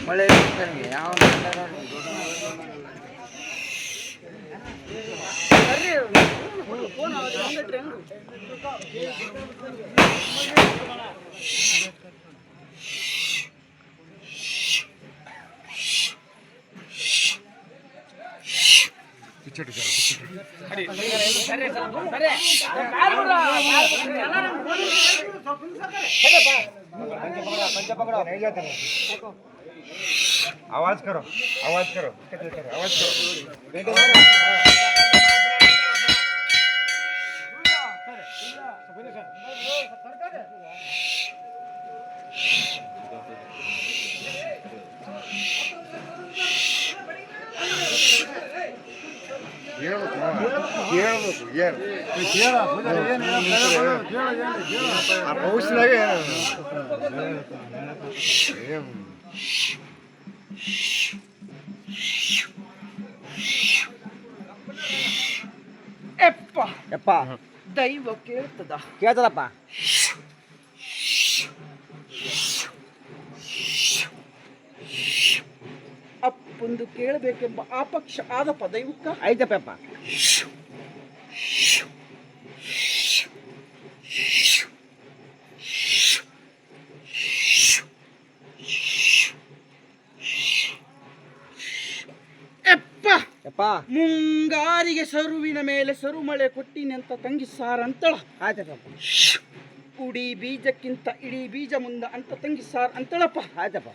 ಮಳೆ ಯಾವ आवाज करो आवाज करो आवाज करो ದೈವ ಕೇಳ್ತದ ಕೇಳ್ತದಪ್ಪ. ಅಪ್ಪೊಂದು ಕೇಳಬೇಕೆಂಬ ಆಪಕ್ಷ ಆದಪ್ಪ ದೈವಕ್ಕ ಐತಪ್ಪ. ಮುಂಗಾರಿಗೆ ಸರುವಿನ ಮೇಲೆ ಸರುಮಳೆ ಕೊಟ್ಟಿನಿ ಅಂತ ತಂಗಿ ಸಾರ್ ಅಂತಳ. ಆಯ್ತಪ್ಪ. ಉಡಿ ಬೀಜಕ್ಕಿಂತ ಇಡೀ ಬೀಜ ಮುಂದ ಅಂತ ತಂಗಿ ಸಾರ್ ಅಂತಳಪ್ಪ. ಆಯ್ತಪ್ಪ.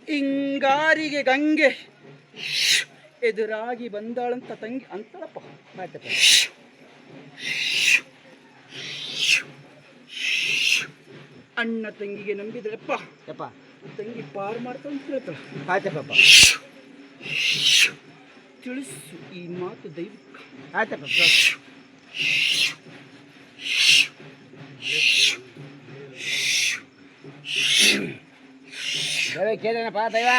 ಹಿಂಗಾರಿಗೆ ಗಂಗೆ ಎದುರಾಗಿ ಬಂದಾಳಂತ ತಂಗಿ ಅಂತಳಪ್ಪ. ಆಯ್ತಪ್ಪ. ಅಣ್ಣ ತಂಗಿಗೆ ನಂಬಿದ್ರಪ್ಪ ತಂಗಿ ಪಾರು ಮಾಡ್ಕೊಂಡು ಹೇಳ್ತಾಳ. ಆಯ್ತಪ್ಪ. ತಿಳಿಸು ಈ ಮಾತು ದೈವಕ್ಕ. ಆಯ್ತಪ್ಪ. ದೈವ ಕೇಳೇನಪ್ಪ ದೈವ.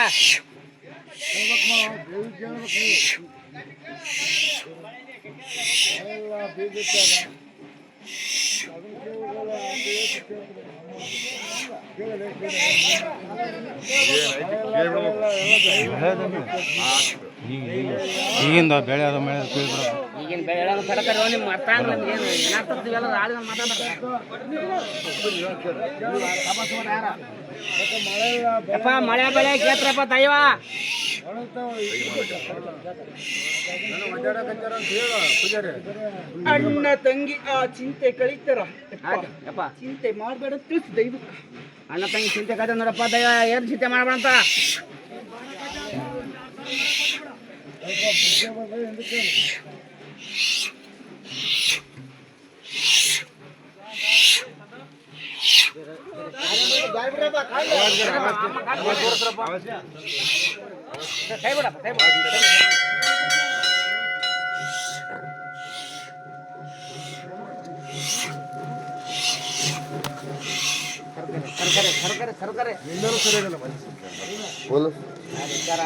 ಈಗಿಂದ ಬೆಳೆ ಅದು ಮಳೆ ಈಗಿನ ಬೆಳೆ ಸಡಕರ ನಿಮ್ಮ ಮಾತಾಡ ನಮ್ಗೇನು ಏನಾಗ್ತದೆ ಇವೆಲ್ಲ ರಾಳಿನ ಮಾತಾಡಪ್ಪ. ಮಳೆ ಬೆಳೆ ಕೇಳ್ತಾರಪ್ಪ ದೈವ. ಅಣ್ಣ ತಂಗಿ ಆ ಚಿಂತೆ ಕಳೀತಾರ. ಚಿಂತೆ ಮಾಡಬೇಡ ತಿಳಿಸು ದೈವಕ್ಕ. ಅಣ್ಣ ತಂಗಿ ಚಿಂತೆ ಕತೆ ನೋಡಪ್ಪ ದೈವ. ಏನು ಚಿಂತೆ ಮಾಡಬೇಡ ಅಂತ. ಕೈ ಬಿಡಪ್ಪ ಕೈ ಬಿಡ. ಸರ್ಕಾರ ಎಲ್ಲರೂ ಸರಿಯಾಗಲ್ಲ ವಿಚಾರ